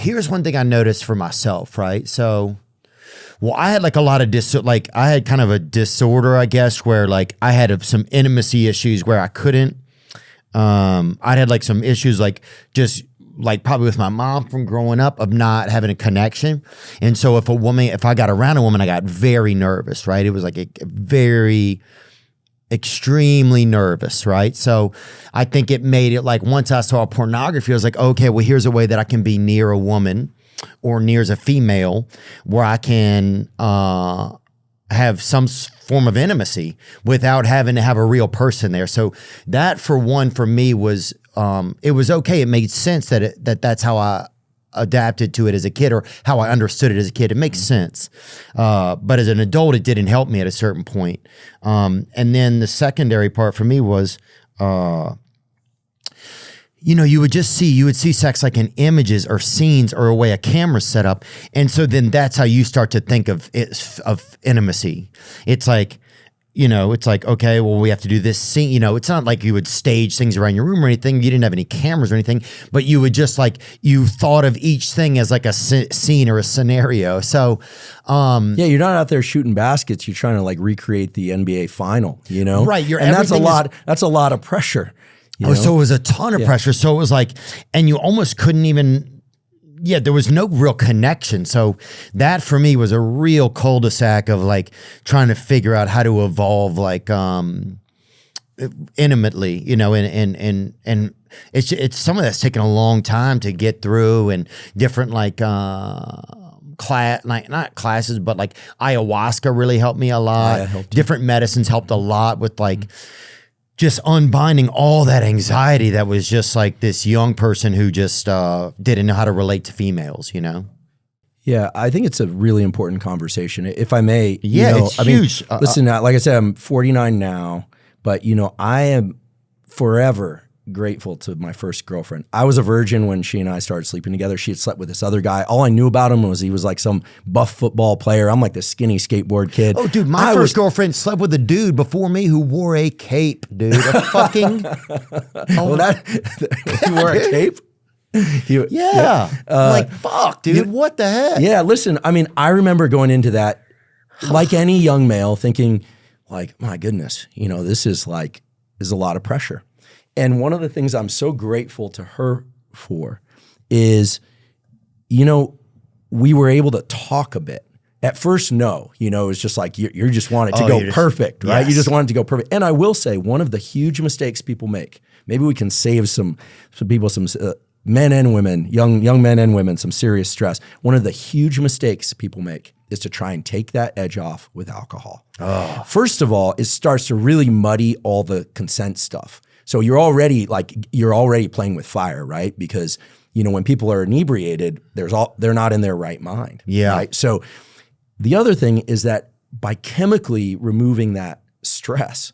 here's one thing I noticed for myself, right? So, well, I had like a lot of I had kind of a disorder, I guess, where like I had some intimacy issues where I couldn't. I'd had like some issues, like just like probably with my mom from growing up of not having a connection. And so if I got around a woman, I got very nervous, right? It was like a very extremely nervous, right? So I think it made it like once I saw pornography, I was like, okay, well, here's a way that I can be near a woman or near as a female where I can have some form of intimacy without having to have a real person there. So that for me was, it was okay. It made sense that's how I adapted to it as a kid or how I understood it as a kid. It makes sense. But as an adult, it didn't help me at a certain point. And then the secondary part for me was, you would see sex like in images or scenes or a way a camera's set up. And so then that's how you start to think of intimacy. It's like, okay, well, we have to do this scene. It's not like you would stage things around your room or anything. You didn't have any cameras or anything, but you would just you thought of each thing as like a scene or a scenario. So, you're not out there shooting baskets. You're trying to like recreate the NBA final, Right. That's a lot of pressure. So it was a ton of pressure. So it was like, and you almost couldn't even, there was no real connection. So that for me was a real cul-de-sac of like trying to figure out how to evolve like intimately, and it's some of that's taken a long time to get through, and different like not classes, but like ayahuasca really helped me a lot. Different medicines helped a lot with like just unbinding all that anxiety that was just like this young person who just didn't know how to relate to females, Yeah, I think it's a really important conversation. If I may, it's huge. Listen, like I said, I'm 49 now, but I am forever grateful to my first girlfriend. I was a virgin when she and I started sleeping together. She had slept with this other guy. All I knew about him was he was like some buff football player. I'm like the skinny skateboard kid. Oh, dude, my first girlfriend slept with a dude before me who wore a cape, dude. A fucking... he wore a cape? Like, fuck, dude, what the heck? Yeah, listen, I remember going into that like any young male thinking like, my goodness, this is a lot of pressure. And one of the things I'm so grateful to her for is, we were able to talk a bit. At first, no, it was just like, you just want it to go perfect, right? Yes. You just want it to go perfect. And I will say, one of the huge mistakes people make, maybe we can save some people, some men and women, young men and women, some serious stress. One of the huge mistakes people make is to try and take that edge off with alcohol. Oh. First of all, it starts to really muddy all the consent stuff. So you're already playing with fire, right? Because when people are inebriated, they're not in their right mind. Yeah. Right? So the other thing is that by chemically removing that stress,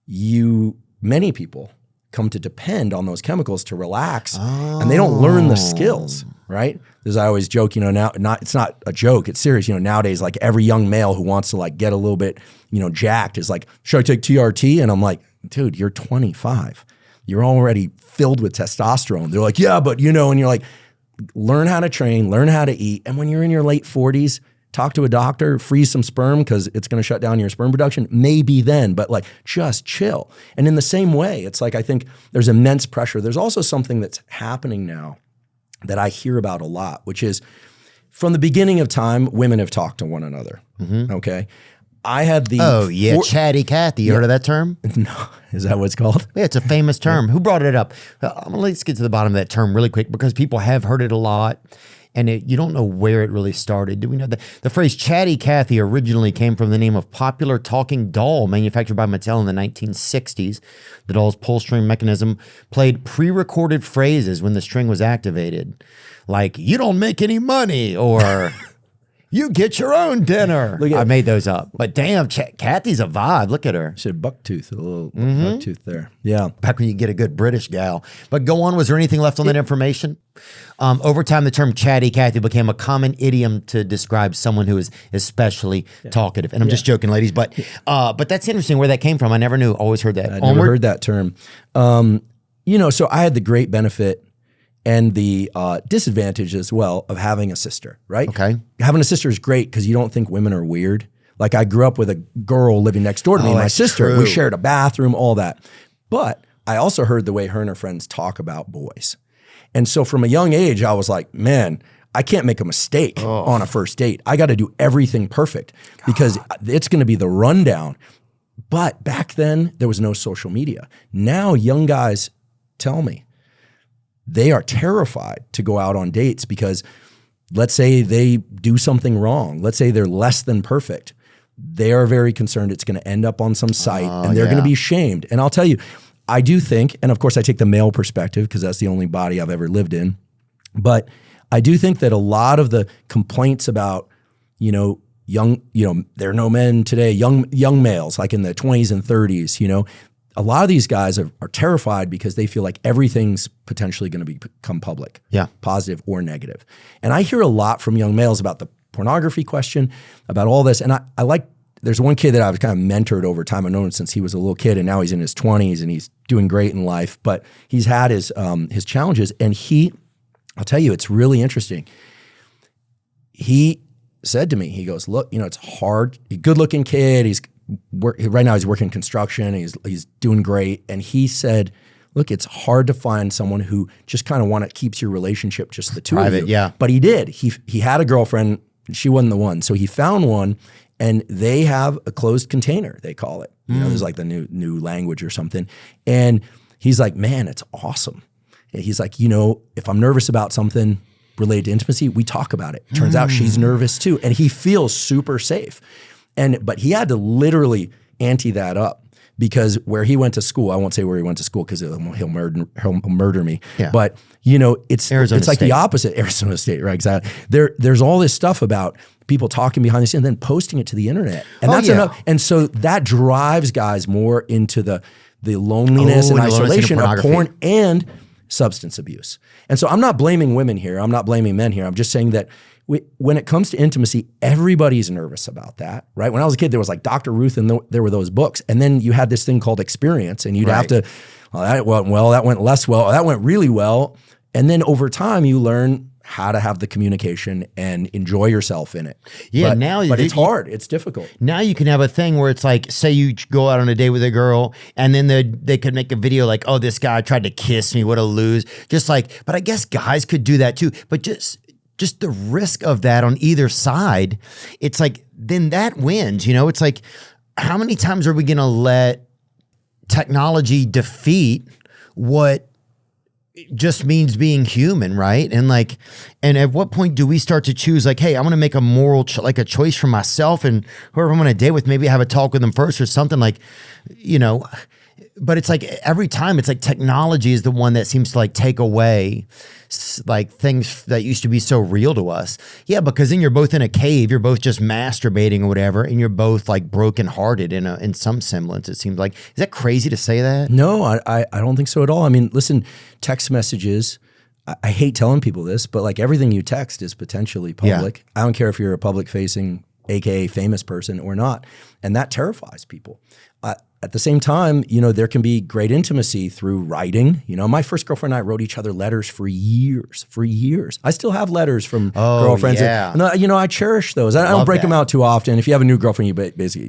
many people come to depend on those chemicals to relax, and they don't learn the skills, right? As I always joke, now it's not a joke, it's serious. Nowadays, like every young male who wants to like get a little bit, jacked is like, should I take TRT? And I'm like, dude, you're 25. You're already filled with testosterone. They're like, yeah, but and you're like, learn how to train, learn how to eat. And when you're in your late 40s, talk to a doctor, freeze some sperm because it's going to shut down your sperm production. Maybe then, but like just chill. And in the same way, it's like I think there's immense pressure. There's also something that's happening now that I hear about a lot, which is from the beginning of time, women have talked to one another. Mm-hmm. Okay. I had the chatty Cathy. You heard of that term? No, is that what it's called? Yeah, it's a famous term. Who brought it up? Let's get to the bottom of that term really quick because people have heard it a lot, and you don't know where it really started. Do we know that the phrase chatty Cathy originally came from the name of popular talking doll manufactured by Mattel in the 1960s? The doll's pull string mechanism played pre-recorded phrases when the string was activated, like "You don't make any money" or "You get your own dinner." I made those up. But damn, Cathy's a vibe. Look at her. She had bucktooth, a little bucktooth there. Yeah. Back when you get a good British gal. But go on. Was there anything left on that information? Over time, the term chatty Cathy became a common idiom to describe someone who is especially talkative. And I'm just joking, ladies. But that's interesting where that came from. I never knew. Always heard that. I never heard that term. So I had the great benefit and the disadvantage as well of having a sister, right? Okay. Having a sister is great because you don't think women are weird. Like I grew up with a girl living next door to me, and my sister. true. We shared a bathroom, all that. But I also heard the way her and her friends talk about boys. And so from a young age, I was like, man, I can't make a mistake on a first date. I got to do everything perfect because it's going to be the rundown. But back then, there was no social media. Now young guys tell me they are terrified to go out on dates because let's say they do something wrong. Let's say they're less than perfect. They are very concerned it's going to end up on some site and they're going to be shamed. And I'll tell you, I do think, and of course I take the male perspective because that's the only body I've ever lived in, but I do think that a lot of the complaints about, there are no men today, young males like in the 20s and 30s, a lot of these guys are terrified because they feel like everything's potentially going to become public, positive or negative. And I hear a lot from young males about the pornography question, about all this. And I like, there's one kid that I've kind of mentored over time. I've known him since he was a little kid, and now he's in his 20s and he's doing great in life. But he's had his challenges, and I'll tell you, it's really interesting. He said to me, he goes, look, it's hard. He's a good-looking kid. Right now he's working construction. He's doing great. And he said, look, it's hard to find someone who just kind of keeps your relationship just the two of you. Yeah. But he did. He had a girlfriend. She wasn't the one. So he found one, and they have a closed container, they call it. There's like the new language or something. And he's like, man, it's awesome. And he's like, if I'm nervous about something related to intimacy, we talk about it. Turns out she's nervous too. And he feels super safe. But he had to literally ante that up because where he went to school, I won't say where he went to school because he'll murder me. Yeah. But it's like State. the opposite. Arizona State, right? Exactly. There's all this stuff about people talking behind the scenes and then posting it to the internet. And that's enough. And so that drives guys more into the loneliness and isolation of porn and substance abuse. And so I'm not blaming women here. I'm not blaming men here. I'm just saying that when it comes to intimacy, everybody's nervous about that, right? When I was a kid, there was like Dr. Ruth and there were those books. And then you had this thing called experience, and you'd have to, that went well, that went less well, that went really well. And then over time, you learn how to have the communication and enjoy yourself in it. Yeah, but it's hard. It's difficult. Now you can have a thing where it's like, say you go out on a date with a girl, and then they could make a video like, oh, this guy tried to kiss me, what a lose. But I guess guys could do that too. But just the risk of that on either side, it's like, then that wins. It's like, how many times are we going to let technology defeat what just means being human, right? And at what point do we start to choose like, hey, I'm going to make a moral, a choice for myself, and whoever I'm going to date with, maybe have a talk with them first or something but it's like every time it's like technology is the one that seems to take away like things that used to be so real to us. Yeah, because then you're both in a cave, you're both just masturbating or whatever, and you're both like brokenhearted in some semblance, it seems like. Is that crazy to say that? No, I don't think so at all. I mean, listen, text messages, I hate telling people this, but like everything you text is potentially public. Yeah. I don't care if you're a public facing, AKA famous person or not. And that terrifies people. At the same time, there can be great intimacy through writing. My first girlfriend and I wrote each other letters for years. I still have letters from girlfriends. Yeah. And, I cherish those. I don't break them out too often. If you have a new girlfriend, you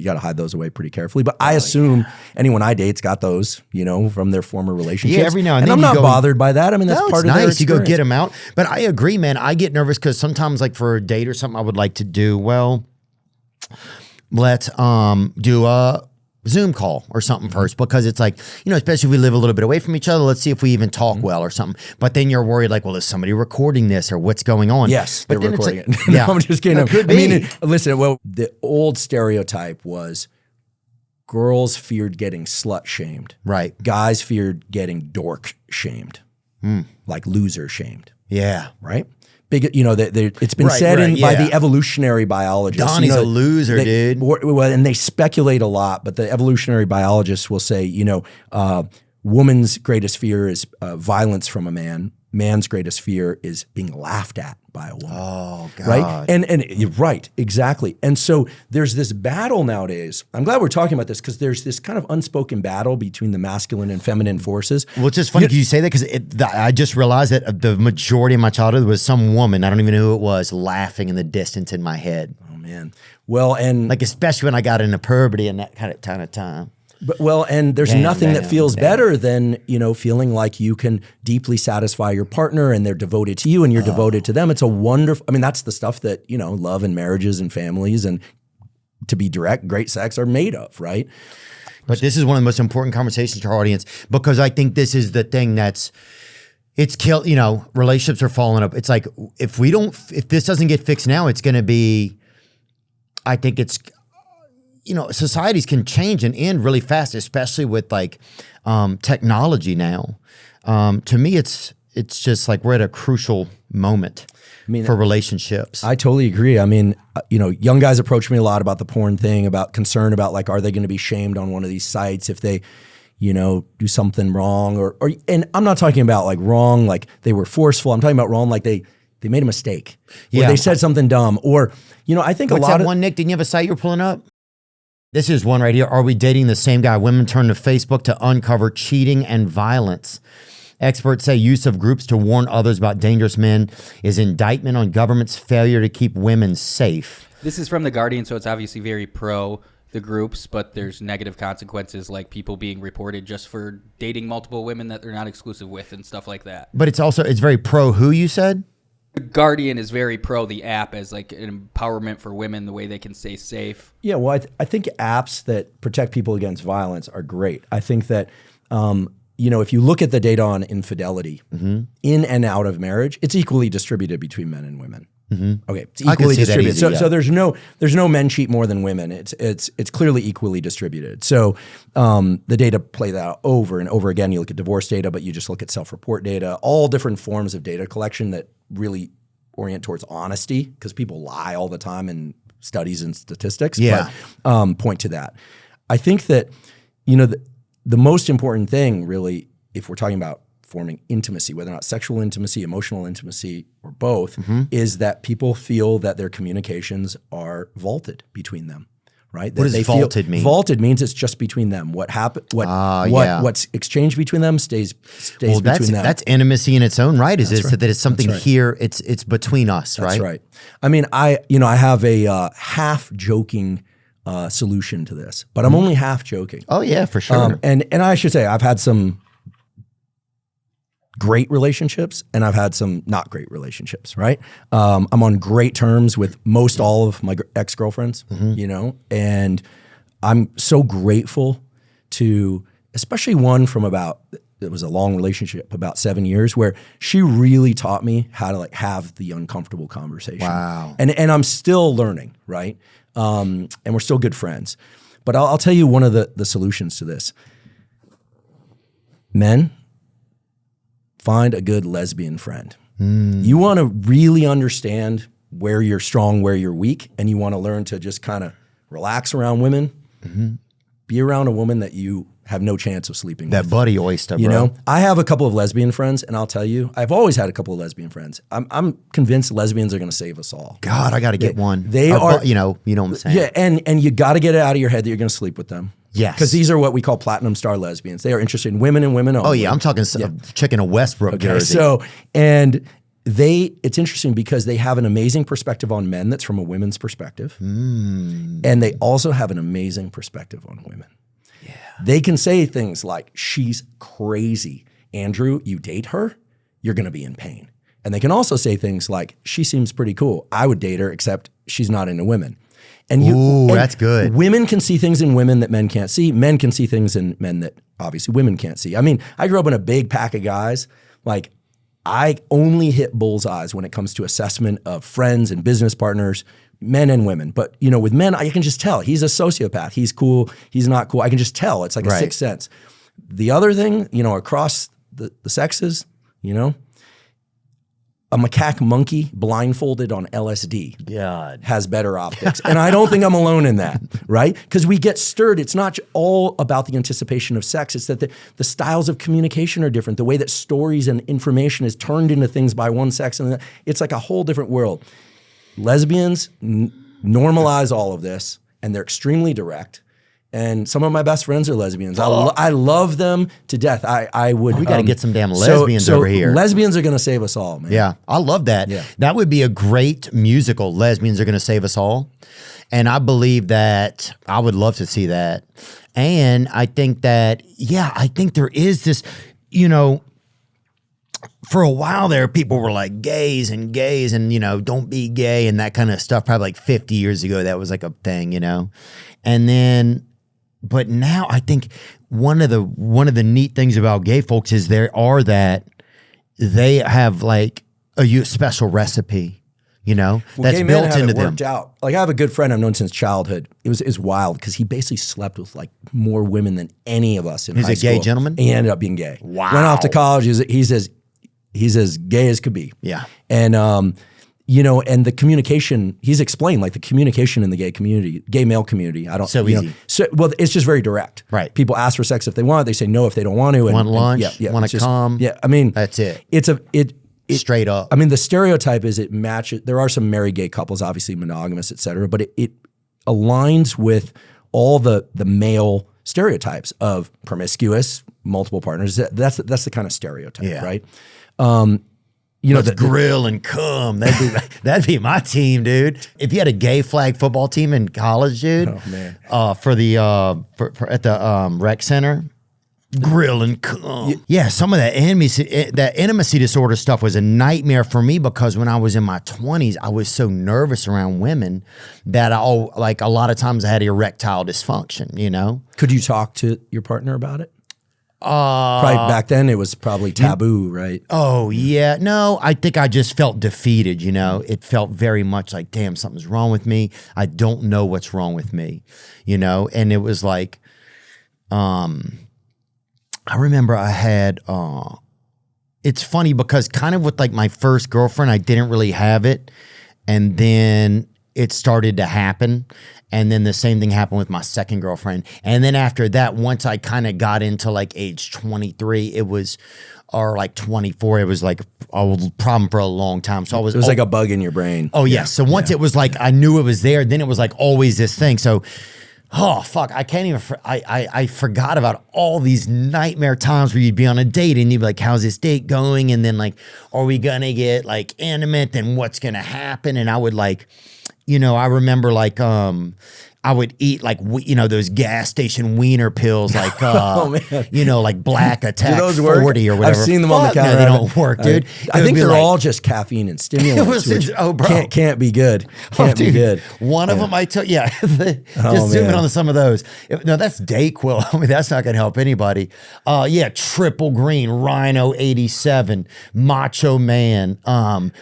got to hide those away pretty carefully. But I assume anyone I date's got those, from their former relationships. Yeah, every now and then. I'm not bothered by that. I mean, that's part of their experience. You go get them out. But I agree, man. I get nervous because sometimes like for a date or something I would like to do, let's do a Zoom call or something first, because it's like, especially if we live a little bit away from each other, let's see if we even talk well or something. But then you're worried like, well, is somebody recording this or what's going on? Yes, but they're recording it. Yeah. No, I'm just kidding. Could be. Listen, the old stereotype was girls feared getting slut shamed. Right. Guys feared getting dork shamed, like loser shamed. Yeah. Right? It's been said by the evolutionary biologists. Donnie's a loser, dude. And they speculate a lot, but the evolutionary biologists will say, woman's greatest fear is violence from a man. man's greatest fear is being laughed at by a woman. Oh, God. Right? And you're right, exactly. And so there's this battle nowadays. I'm glad we're talking about this because there's this kind of unspoken battle between the masculine and feminine forces. Well, it's just funny you say that because I just realized that the majority of my childhood was some woman, I don't even know who it was, laughing in the distance in my head. Oh, man. Well, and like especially when I got into puberty and that kind of time. And there's nothing that feels better than, feeling like you can deeply satisfy your partner and they're devoted to you and you're devoted to them. It's a wonderful, that's the stuff that, love and marriages and families and, to be direct, great sex are made of, right? But this is one of the most important conversations to our audience because I think this is the thing it's killed, relationships are falling up. It's like, if this doesn't get fixed now, it's going to be, I think it's, societies can change and end really fast, especially with like technology now. To me, it's just like we're at a crucial moment for relationships. I totally agree. Young guys approach me a lot about the porn thing, about concern about like, are they going to be shamed on one of these sites if they, do something wrong and I'm not talking about like wrong, like they were forceful. I'm talking about wrong, like they made a mistake or they said something dumb or, I think What's a lot that one, Nick? Didn't you have a site you're pulling up? This is one right here. Are we dating the same guy? Women turn to Facebook to uncover cheating and violence. Experts say use of groups to warn others about dangerous men is indictment on government's failure to keep women safe. This is from The Guardian, so it's obviously very pro the groups, but there's negative consequences like people being reported just for dating multiple women that they're not exclusive with and stuff like that. But it's very pro who, you said? The Guardian is very pro the app as like an empowerment for women, the way they can stay safe. Yeah, well, I think apps that protect people against violence are great. I think that, if you look at the data on infidelity in and out of marriage, it's equally distributed between men and women. Okay, it's equally distributed. So there's no men cheat more than women. It's clearly equally distributed. So the data play that out over and over again. You look at divorce data, but you just look at self-report data, all different forms of data collection that really orient towards honesty because people lie all the time in studies and statistics. Yeah. But point to that. I think that the most important thing really, if we're talking about forming intimacy, whether or not sexual intimacy, emotional intimacy, or both, is that people feel that their communications are vaulted between them, right? What does vaulted mean? Vaulted means it's just between them. What happened? What's exchanged between them stays between them. That's intimacy in its own right. That it's something here. It's between us, right? That's right. I have a half joking solution to this, but I'm only half joking. Oh yeah, for sure. And I should say I've had some great relationships and I've had some not great relationships, right? I'm on great terms with most all of my ex-girlfriends, and I'm so grateful to, especially one from it was a long relationship, about 7 years, where she really taught me how to like have the uncomfortable conversation. Wow. And I'm still learning, right? And we're still good friends. But I'll tell you one of the solutions to this. Men, find a good lesbian friend. You want to really understand where you're strong, where you're weak, and you want to learn to just kind of relax around women. Be around a woman that you have no chance of sleeping with. That buddy oyster, bro. I have a couple of lesbian friends, and I'll tell you, I've always had a couple of lesbian friends. I'm convinced lesbians are going to save us all. God, I got to get one. They are, you know what I'm saying? Yeah, and you got to get it out of your head that you're going to sleep with them. Yes. Because these are what we call platinum star lesbians. They are interested in women and women only. Oh yeah, I'm talking checking a Westbrook jersey. So, and it's interesting because they have an amazing perspective on men that's from a women's perspective. And they also have an amazing perspective on women. Yeah. They can say things like, she's crazy. Andrew, you date her, you're going to be in pain. And they can also say things like, she seems pretty cool. I would date her, except she's not into women. And that's good. Women can see things in women that men can't see. Men can see things in men that obviously women can't see. I mean, I grew up in a big pack of guys. Like, I only hit bullseyes when it comes to assessment of friends and business partners, men and women. But, with men, I can just tell. He's a sociopath. He's cool. He's not cool. I can just tell. It's like a sixth sense. The other thing, across the sexes, a macaque monkey blindfolded on LSD God. has better optics. And I don't think I'm alone in that, right? Because we get stirred. It's not all about the anticipation of sex. It's that the styles of communication are different. The way that stories and information is turned into things by one sex, and it's like a whole different world. Lesbians normalize all of this, and they're extremely direct. And some of my best friends are lesbians. I love them to death. I would. We got to get some damn lesbians over here. Lesbians are going to save us all, man. Yeah, I love that. Yeah. That would be a great musical. Lesbians are going to save us all. And I believe that I would love to see that. And I think that, I think there is this, for a while there, people were like gays and, don't be gay and that kind of stuff. Probably like 50 years ago, that was like a thing, And then, but now I think one of the neat things about gay folks is they have like a special recipe, that's gay men built have into it them. worked out. Like I have a good friend I've known since childhood. It was wild because he basically slept with like more women than any of us in high school. He's a gay gentleman? He ended up being gay. Wow. Went off to college. He's as gay as could be. Yeah. And and the communication, he's explained like the communication in the gay male community. I don't So easy. Well, it's just very direct. Right. People ask for sex if they want, they say no if they don't want to. Want lunch, want it's to just- come. Yeah. I mean, That's it. Straight up. I mean, the stereotype is it matches. There are some married gay couples, obviously monogamous, et cetera, but it aligns with all the male stereotypes of promiscuous, multiple partners. That's the kind of stereotype, right? Let's grill and cum. That'd be my team, dude. If you had a gay flag football team in college, dude, Oh, man. for at the rec center, grill and cum. Yeah, some of that intimacy disorder stuff was a nightmare for me because when I was in my 20s, I was so nervous around women that a lot of times I had erectile dysfunction. Could you talk to your partner about it? Probably back then it was probably taboo, right? Oh, yeah. No, I think I just felt defeated, It felt very much like, damn, something's wrong with me. I don't know what's wrong with me, And it was like, I remember I had, it's funny because kind of with like my first girlfriend, I didn't really have it. And then it started to happen. And then the same thing happened with my second girlfriend. And then after that, once I kind of got into like age 23, or like 24, it was like a problem for a long time. So It was like a bug in your brain. Oh yeah. So once it was like, I knew it was there, then it was like always this thing. So, oh fuck, I can't even, I forgot about all these nightmare times where you'd be on a date and you'd be like, how's this date going? And then like, are we gonna get like intimate? Then what's gonna happen? And I would like, I remember like, I would eat like, those gas station wiener pills, like, like Black Attack 40 or whatever. I've seen them on the counter. No, they don't work, dude. I think they're all just caffeine and stimulants. It was, bro. Can't be good. Can't be good. One of them I took, just zoom in on some of those. No, that's Dayquil. I mean, that's not going to help anybody. Triple Green, Rhino 87, Macho Man,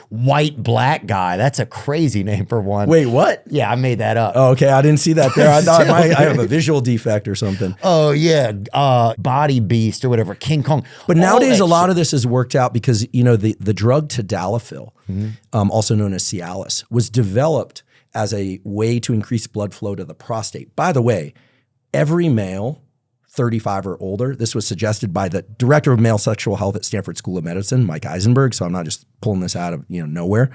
White Black Guy. That's a crazy name for one. Wait, what? Yeah, I made that up. Oh, okay, I didn't see that there. I thought I have a visual defect or something. Oh yeah, Body Beast or whatever, King Kong. But nowadays, a lot of this has worked out because the drug tadalafil, also known as Cialis, was developed as a way to increase blood flow to the prostate. By the way, every male 35 or older, this was suggested by the director of male sexual health at Stanford School of Medicine, Mike Eisenberg. So I'm not just pulling this out of nowhere.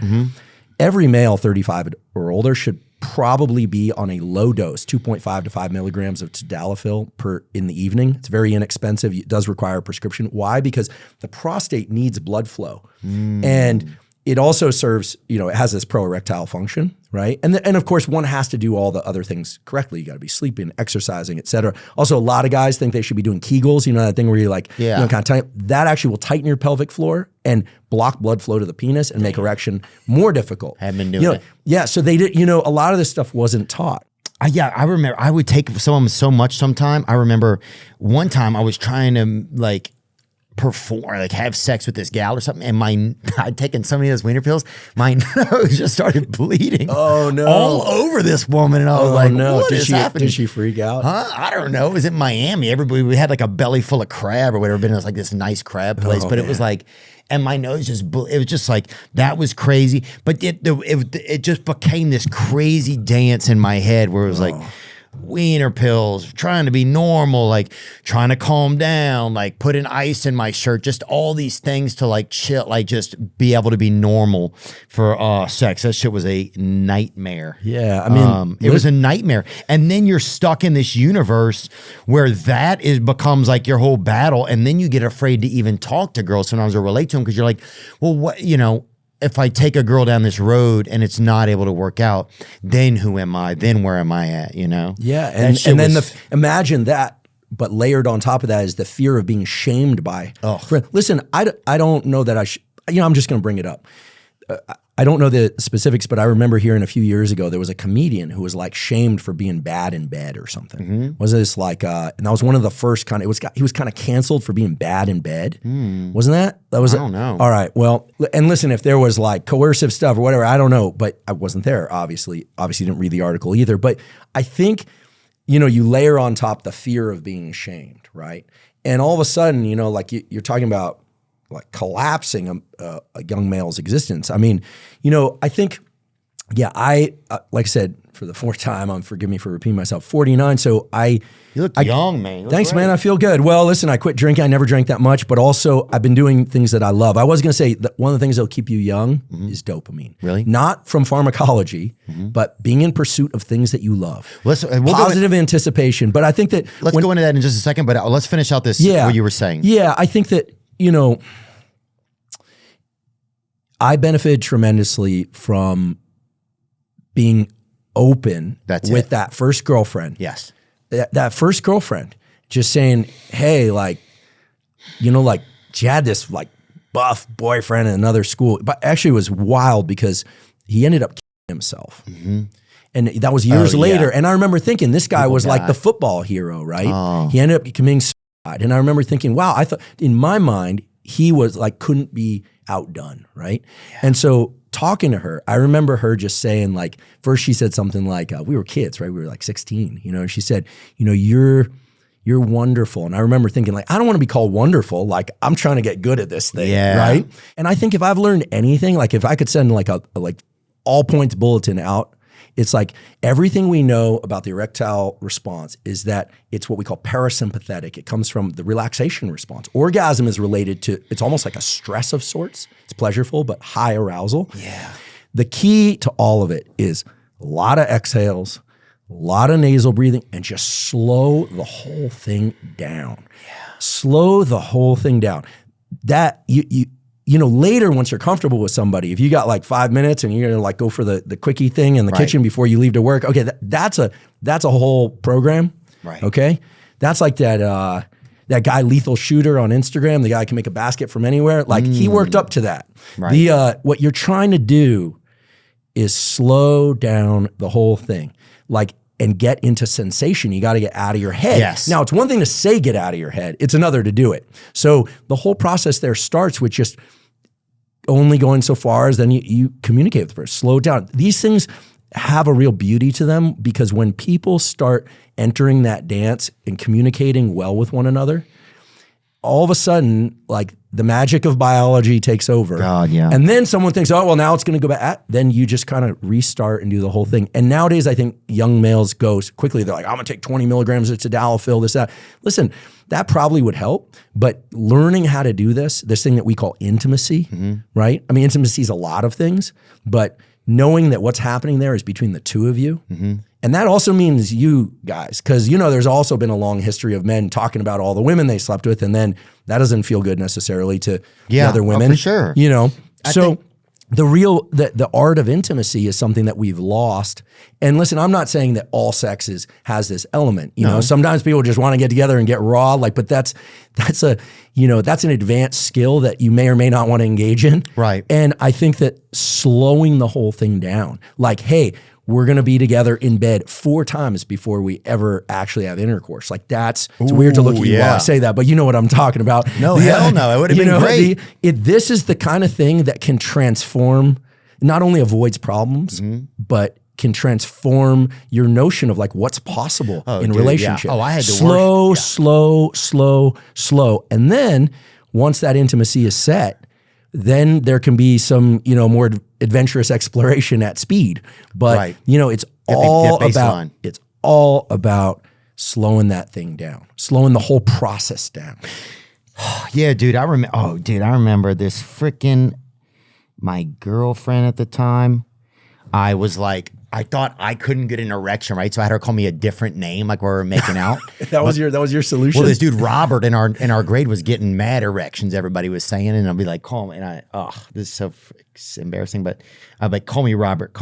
Every male 35 or older should probably be on a low dose, 2.5 to 5 milligrams of tadalafil in the evening. It's very inexpensive. It does require a prescription. Why? Because the prostate needs blood flow. And it also serves, it has this pro-erectile function, right? And of course, one has to do all the other things correctly. You got to be sleeping, exercising, et cetera. Also, a lot of guys think they should be doing Kegels, that thing where you're like, kind of tight. That actually will tighten your pelvic floor and block blood flow to the penis and make erection more difficult. I've been doing it. Yeah, so they did, a lot of this stuff wasn't taught. I remember I would take some of them so much sometime. I remember one time I was trying to like perform, like have sex with this gal or something, and I'd taken so many of those wiener pills, my nose just started bleeding. Oh no! All over this woman, and I was like, no! What is happening? Did she freak out? Huh? I don't know. It was in Miami. We had like a belly full of crab or whatever. But it was like this nice crab place, but it was like, and my nose just, it was just like, that was crazy. But it just became this crazy dance in my head where it was like, wiener pills, trying to be normal, like trying to calm down, like putting ice in my shirt, just all these things to like chill, like just be able to be normal for sex. That shit was a nightmare. Yeah, I mean, it was a nightmare. And then you're stuck in this universe where becomes like your whole battle, and then you get afraid to even talk to girls sometimes or relate to them because you're like, well, what, if I take a girl down this road and it's not able to work out, then who am I? Then where am I at? Yeah, and then imagine that, but layered on top of that is the fear of being shamed by. Listen, I don't know that I'm just going to bring it up. I don't know the specifics, but I remember hearing a few years ago there was a comedian who was like shamed for being bad in bed or something. Mm-hmm. Was this like, and that was one of the first he was kind of canceled for being bad in bed. Wasn't that? That was. I don't know. All right. Well, and listen, if there was like coercive stuff or whatever, I don't know, but I wasn't there. Obviously didn't read the article either. But I think, you layer on top the fear of being shamed, right? And all of a sudden, like you're talking about, like collapsing a young male's existence. I mean, I think, like I said, for the fourth time, forgive me for repeating myself, 49. So you look young, man. Thanks, man. I feel good. Well, listen, I quit drinking. I never drank that much, but also I've been doing things that I love. I was going to say that one of the things that'll keep you young is dopamine. Really? Not from pharmacology, but being in pursuit of things that you love. We'll Positive anticipation. But I think that let's go into that in just a second, but let's finish out this, what you were saying. Yeah, I think that, I benefited tremendously from being open with that first girlfriend. Yes. That first girlfriend just saying, hey, like, she had this like buff boyfriend in another school, but actually it was wild because he ended up killing himself. Mm-hmm. And that was years later. Yeah. And I remember thinking this guy was like the football hero, right? Oh. He ended up committing suicide. And I remember thinking, wow, I thought in my mind, he was like, couldn't be outdone, right? Yeah. And so talking to her, I remember her just saying like, first she said something like, we were kids, right? We were like 16, and she said, you're wonderful. And I remember thinking like, I don't want to be called wonderful. Like I'm trying to get good at this thing, right? And I think if I've learned anything, like if I could send like a all points bulletin out, it's like everything we know about the erectile response is that it's what we call parasympathetic. It comes from the relaxation response. Orgasm is related to, it's almost like a stress of sorts. It's pleasureful, but high arousal. Yeah. The key to all of it is a lot of exhales, a lot of nasal breathing, and just slow the whole thing down. Yeah. Slow the whole thing down. That later once you're comfortable with somebody, if you got like 5 minutes and you're gonna like go for the quickie thing in the kitchen before you leave to work, okay, that's a whole program, right? Okay, that's like that guy Lethal Shooter on Instagram, the guy who can make a basket from anywhere. Like he worked up to that. Right. What you're trying to do is slow down the whole thing, and get into sensation. You got to get out of your head. Yes. Now, it's one thing to say get out of your head. It's another to do it. So the whole process there starts with just only going so far as then you communicate with the person. Slow down. These things have a real beauty to them because when people start entering that dance and communicating well with one another, all of a sudden, like the magic of biology takes over. God, yeah. And then someone thinks, oh, well, now it's going to go back. Then you just kind of restart and do the whole thing. And nowadays, I think young males go quickly. They're like, I'm going to take 20 milligrams of tadalafil, this, that. Listen, that probably would help. But learning how to do this thing that we call intimacy, right? I mean, intimacy is a lot of things, but knowing that what's happening there is between the two of you. And that also means you guys, because there's also been a long history of men talking about all the women they slept with, and then that doesn't feel good necessarily to the other women. For sure. The art of intimacy is something that we've lost. And listen, I'm not saying that all sex has this element. You know, sometimes people just want to get together and get raw, but that's an advanced skill that you may or may not want to engage in. Right. And I think that slowing the whole thing down, like, hey, we're going to be together in bed 4 times before we ever actually have intercourse. Like it's weird to look at you while I say that, but you know what I'm talking about. No, hell no. It would have been great. This is the kind of thing that can transform, not only avoids problems, but can transform your notion of like what's possible in relationship. Yeah. Oh, I had to slow. And then once that intimacy is set, then there can be some, more adventurous exploration at speed. But, it's all about slowing that thing down, slowing the whole process down. Yeah, dude, I remember this freaking, my girlfriend at the time, I was like, I thought I couldn't get an erection, right? So I had her call me a different name, like we were making out. that was your solution. Well, this dude Robert in our grade was getting mad erections. Everybody was saying, and I'll be like, call me, and this is so embarrassing, but I'd be like, call me Robert.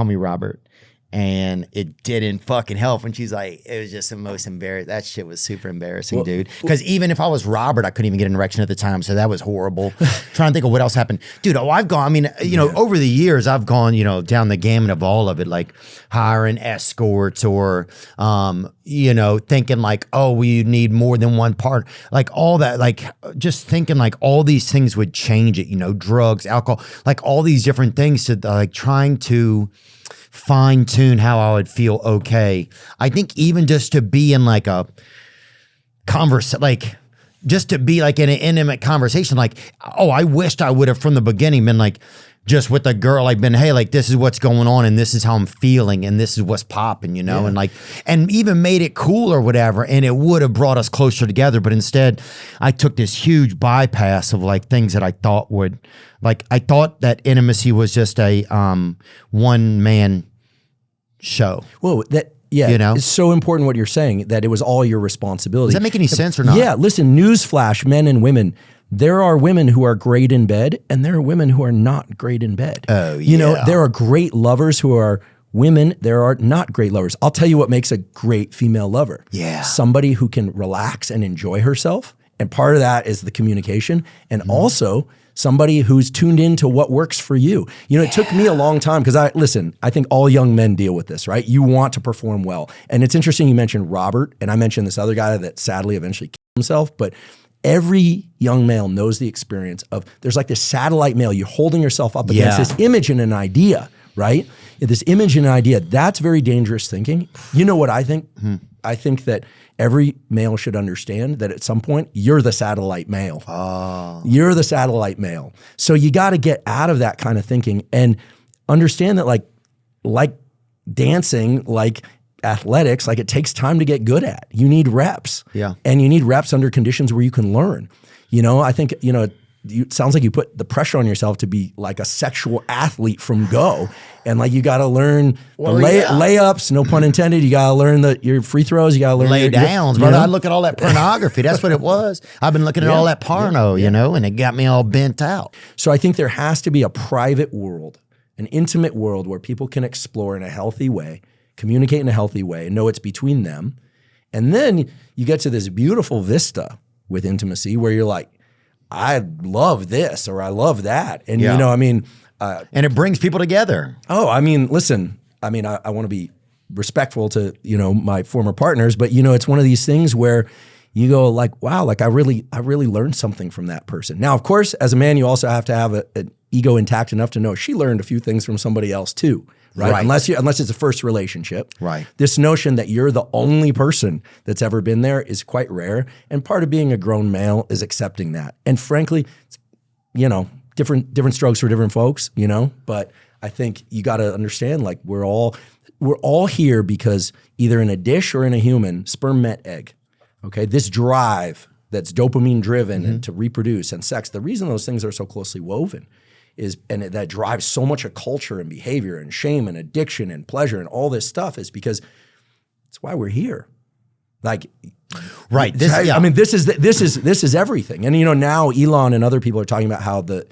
And it didn't fucking help. And she's like, it was just the most embarrassing. That shit was super embarrassing, dude. Because even if I was Robert, I couldn't even get an erection at the time. So that was horrible. Trying to think of what else happened. Dude, I've gone, over the years, I've gone, down the gamut of all of it, like hiring escorts or, thinking like, oh, we need more than one part. Like all that, like just thinking like all these things would change it, drugs, alcohol, like all these different things to like trying to fine tune how I would feel okay. I think even just to be in like a just to be like in an intimate conversation, like, oh, I wished I would have from the beginning been like, just with a girl, like been, hey, like this is what's going on and this is how I'm feeling and this is what's popping, and even made it cool or whatever. And it would have brought us closer together. But instead I took this huge bypass of like things that I thought would, like, I thought that intimacy was just a one man show. Well, it's so important what you're saying, that it was all your responsibility. Does that make any sense or not? Yeah, listen, newsflash, men and women. There are women who are great in bed and there are women who are not great in bed. Oh, yeah. There are great lovers who are women. There are not great lovers. I'll tell you what makes a great female lover. Yeah. Somebody who can relax and enjoy herself. And part of that is the communication. And also somebody who's tuned into what works for you. It took me a long time because I think all young men deal with this, right? You want to perform well. And it's interesting you mentioned Robert, and I mentioned this other guy that sadly eventually killed himself, but every young male knows the experience of, there's like this satellite male, you're holding yourself up against this image and an idea, right? This image and an idea, that's very dangerous thinking. You know what I think? I think that every male should understand that at some point, you're the satellite male. Oh. You're the satellite male. So you got to get out of that kind of thinking and understand that like dancing, like athletics, like it takes time to get good at. You need reps. Yeah. And you need reps under conditions where you can learn. I think, it sounds like you put the pressure on yourself to be like a sexual athlete from go. And like you got to learn layups, no pun intended. You got to learn your free throws. You got to learn lay downs, brother. I look at all that pornography. That's what it was. I've been looking at all that porno, and it got me all bent out. So I think there has to be a private world, an intimate world where people can explore in a healthy way, communicate in a healthy way, and know it's between them. And then you get to this beautiful vista with intimacy where you're like, I love this or I love that. And, and it brings people together. Oh, listen, I want to be respectful to, my former partners, but, it's one of these things where you go like, wow, like I really learned something from that person. Now, of course, as a man, you also have to have an ego intact enough to know she learned a few things from somebody else too. Right? Unless it's a first relationship. Right. This notion that you're the only person that's ever been there is quite rare. And part of being a grown male is accepting that. And frankly, different strokes for different folks, but I think you got to understand, like we're all here because either in a dish or in a human, sperm met egg. Okay. This drive that's dopamine driven and to reproduce and sex, the reason those things are so closely woven that drives so much of culture and behavior and shame and addiction and pleasure and all this stuff is because it's why we're here. Like, right. This is everything. And now Elon and other people are talking about how the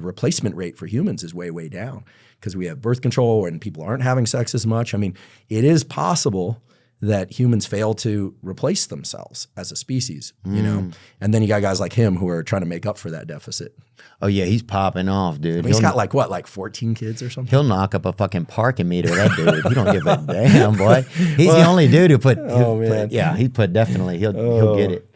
replacement rate for humans is way, way down because we have birth control and people aren't having sex as much. It is possible that humans fail to replace themselves as a species, you know? And then you got guys like him who are trying to make up for that deficit. Oh yeah, he's popping off, dude. I mean, he's got like 14 kids or something? He'll knock up a fucking parking meter, that dude. He don't give a damn, boy. He's the only dude who put, man. yeah, he put definitely, he'll get it.